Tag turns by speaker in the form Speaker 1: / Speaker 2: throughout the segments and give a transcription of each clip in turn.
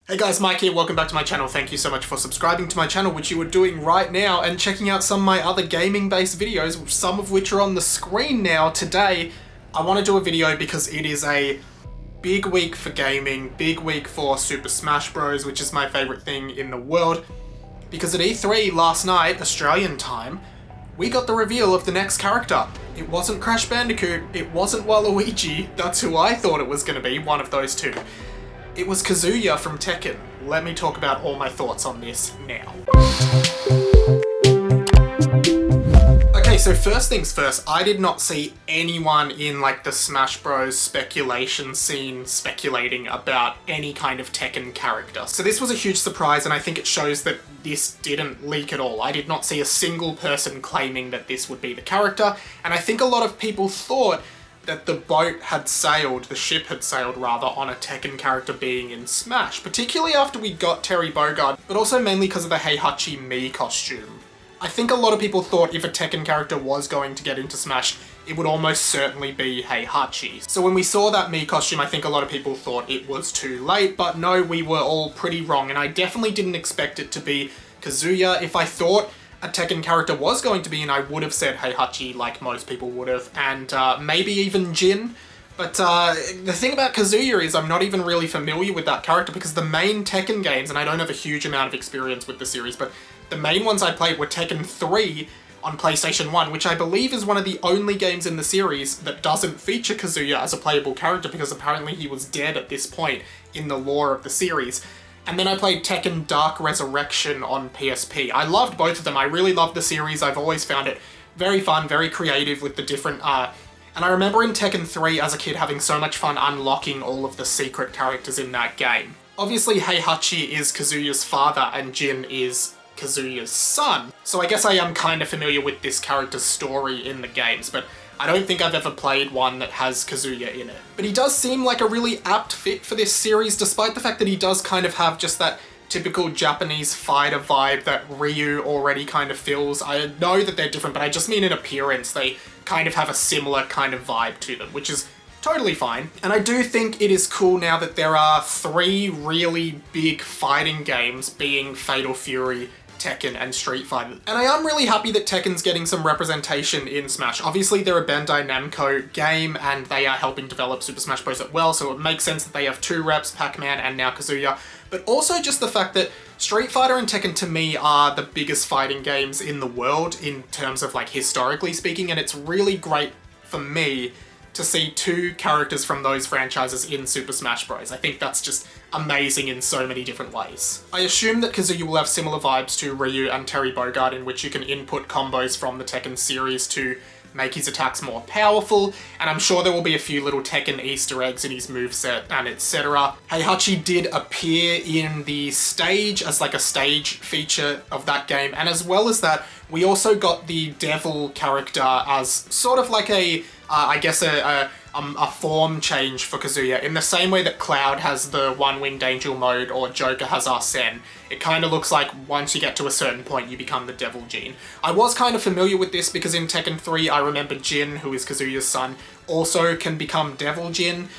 Speaker 1: Hey guys, Mike here, welcome back to my channel. Thank you so much for subscribing to my channel, which you are doing right now, and checking out some of my other gaming-based videos, some of which are on the screen now. Today, I want to do a video because it is a big week for gaming, big week for Super Smash Bros, which is my favorite thing in the world. Because at E3 last night, Australian time, we got the reveal of the next character. It wasn't Crash Bandicoot, it wasn't Waluigi, that's who I thought it was going to be, one of those two. It was Kazuya from Tekken. Let me talk about all my thoughts on this now. Okay, so first things first, I did not see anyone in like the Smash Bros speculation scene speculating about any kind of Tekken character. So this was a huge surprise, and I think it shows that this didn't leak at all. I did not see a single person claiming that this would be the character, and I think a lot of people thought that the boat had sailed, the ship had sailed rather, on a Tekken character being in Smash, particularly after we got Terry Bogard, but also mainly because of the Heihachi Mii costume. I think a lot of people thought if a Tekken character was going to get into Smash, it would almost certainly be Heihachi. So when we saw that Mii costume, I think a lot of people thought it was too late, but no, we were all pretty wrong, and I definitely didn't expect it to be Kazuya. If I thought a Tekken character was going to be in, I would have said Heihachi like most people would have, and maybe even Jin. But the thing about Kazuya is I'm not even really familiar with that character because the main Tekken games, and I don't have a huge amount of experience with the series, but the main ones I played were Tekken 3 on PlayStation 1, which I believe is one of the only games in the series that doesn't feature Kazuya as a playable character because apparently he was dead at this point in the lore of the series. And then I played Tekken Dark Resurrection on PSP. I loved both of them. I really loved the series. I've always found it very fun, very creative with the different and I remember in Tekken 3 as a kid having so much fun unlocking all of the secret characters in that game. Obviously Heihachi is Kazuya's father and Jin is Kazuya's son. So I guess I am kind of familiar with this character's story in the games, but I don't think I've ever played one that has Kazuya in it. But he does seem like a really apt fit for this series, despite the fact that he does kind of have just that typical Japanese fighter vibe that Ryu already kind of feels. I know that they're different, but I just mean in appearance. They kind of have a similar kind of vibe to them, which is totally fine. And I do think it is cool now that there are 3 really big fighting games, being Fatal Fury, Tekken, and Street Fighter. And I am really happy that Tekken's getting some representation in Smash. Obviously they're a Bandai Namco game and they are helping develop Super Smash Bros. As well, so it makes sense that they have 2 reps, Pac-Man and now Kazuya. But also just the fact that Street Fighter and Tekken to me are the biggest fighting games in the world in terms of like historically speaking, and it's really great for me to see 2 characters from those franchises in Super Smash Bros. I think that's just amazing in so many different ways. I assume that Kazuya will have similar vibes to Ryu and Terry Bogard, in which you can input combos from the Tekken series to make his attacks more powerful, and I'm sure there will be a few little Tekken Easter eggs in his moveset and etc. Heihachi did appear in the stage as like a stage feature of that game, and as well as that, we also got the Devil character as sort of like a I guess a form change for Kazuya, in the same way that Cloud has the One-Winged Angel mode or Joker has Arsene. It kind of looks like once you get to a certain point you become the Devil Gene. I was kind of familiar with this because in Tekken 3 I remember Jin, who is Kazuya's son, also can become Devil Jin.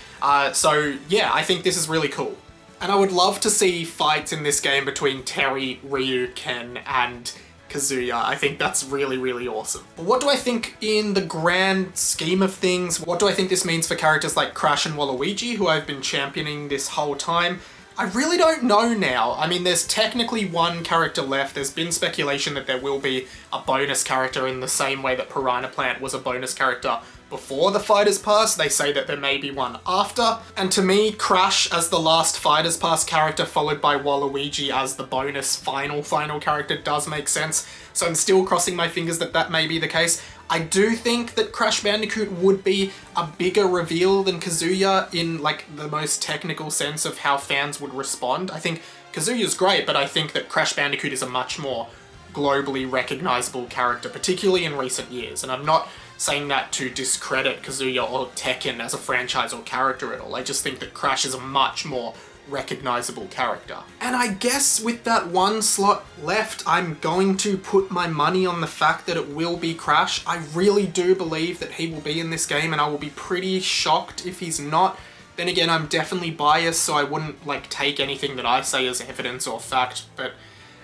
Speaker 1: So yeah, I think this is really cool. And I would love to see fights in this game between Terry, Ryu, Ken, and Kazuya. I think that's really, really awesome. But what do I think in the grand scheme of things? What do I think this means for characters like Crash and Waluigi, who I've been championing this whole time? I really don't know now. I mean, there's technically 1 character left. There's been speculation that there will be a bonus character in the same way that Piranha Plant was a bonus character before the Fighters Pass. They say that there may be one after. And to me, Crash as the last Fighters Pass character followed by Waluigi as the bonus final character does make sense. So I'm still crossing my fingers that that may be the case. I do think that Crash Bandicoot would be a bigger reveal than Kazuya in like the most technical sense of how fans would respond. I think Kazuya's great, but I think that Crash Bandicoot is a much more globally recognizable character, particularly in recent years. And I'm not saying that to discredit Kazuya or Tekken as a franchise or character at all. I just think that Crash is a much more recognizable character. And I guess with that 1 slot left, I'm going to put my money on the fact that it will be Crash. I really do believe that he will be in this game, and I will be pretty shocked if he's not. Then again, I'm definitely biased, so I wouldn't like take anything that I say as evidence or fact. But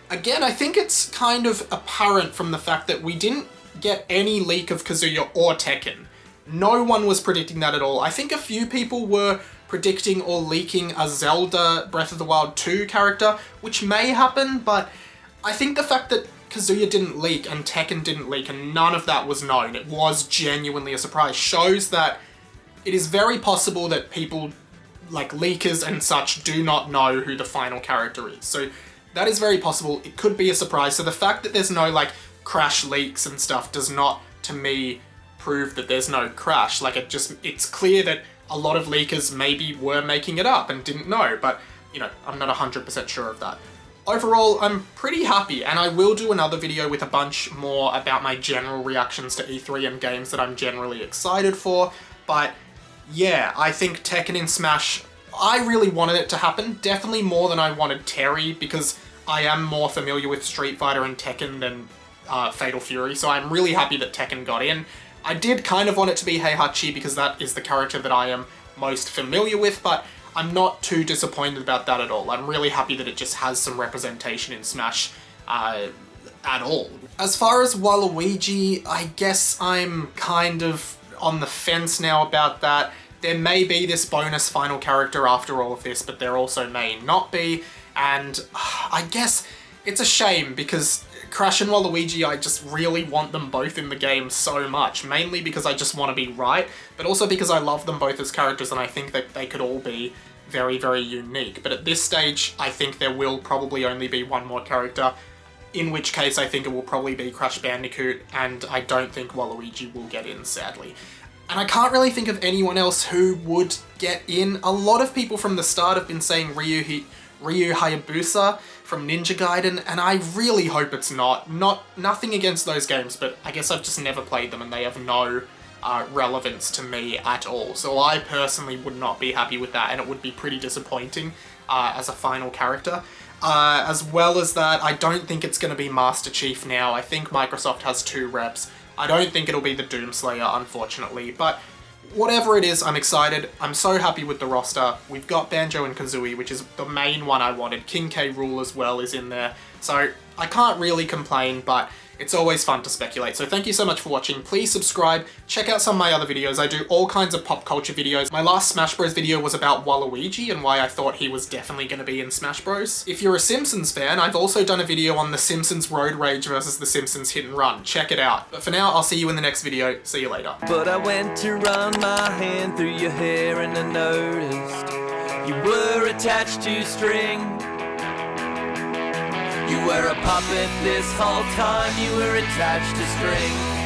Speaker 1: again, I think it's kind of apparent from the fact that we didn't get any leak of Kazuya or Tekken. No one was predicting that at all. I think a few people were predicting or leaking a Zelda Breath of the Wild 2 character, which may happen, but I think the fact that Kazuya didn't leak and Tekken didn't leak and none of that was known, it was genuinely a surprise, shows that it is very possible that people, like leakers and such, do not know who the final character is. So that is very possible. It could be a surprise. So the fact that there's no like Crash leaks and stuff does not, to me, prove that there's no Crash. Like it's clear that a lot of leakers maybe were making it up and didn't know, but you know, I'm not 100% sure of that. Overall, I'm pretty happy, and I will do another video with a bunch more about my general reactions to E3 and games that I'm generally excited for, but yeah, I think Tekken in Smash, I really wanted it to happen, definitely more than I wanted Terry, because I am more familiar with Street Fighter and Tekken than Fatal Fury, so I'm really happy that Tekken got in. I did kind of want it to be Heihachi because that is the character that I am most familiar with, but I'm not too disappointed about that at all. I'm really happy that it just has some representation in Smash at all. As far as Waluigi, I guess I'm kind of on the fence now about that. There may be this bonus final character after all of this, but there also may not be, and I guess it's a shame because Crash and Waluigi, I just really want them both in the game so much, mainly because I just want to be right, but also because I love them both as characters and I think that they could all be very, very unique. But at this stage, I think there will probably only be one more character, in which case I think it will probably be Crash Bandicoot, and I don't think Waluigi will get in, sadly. And I can't really think of anyone else who would get in. A lot of people from the start have been saying Ryu Hayabusa from Ninja Gaiden, and I really hope it's not. Nothing against those games, but I guess I've just never played them and they have no relevance to me at all. So I personally would not be happy with that, and it would be pretty disappointing as a final character. As well as that, I don't think it's going to be Master Chief now. I think Microsoft has 2 reps. I don't think it'll be the Doomslayer, unfortunately, but whatever it is, I'm excited. I'm so happy with the roster. We've got Banjo and Kazooie, which is the main one I wanted. King K. Rool as well is in there. So I can't really complain, but it's always fun to speculate. So thank you so much for watching. Please subscribe. Check out some of my other videos. I do all kinds of pop culture videos. My last Smash Bros video was about Waluigi and why I thought he was definitely going to be in Smash Bros. If you're a Simpsons fan, I've also done a video on The Simpsons Road Rage versus The Simpsons Hit and Run. Check it out. But for now, I'll see you in the next video. See you later.
Speaker 2: But I went to run my hand through your hair and I noticed you were attached to string. You were a puppet this whole time, you were attached to string.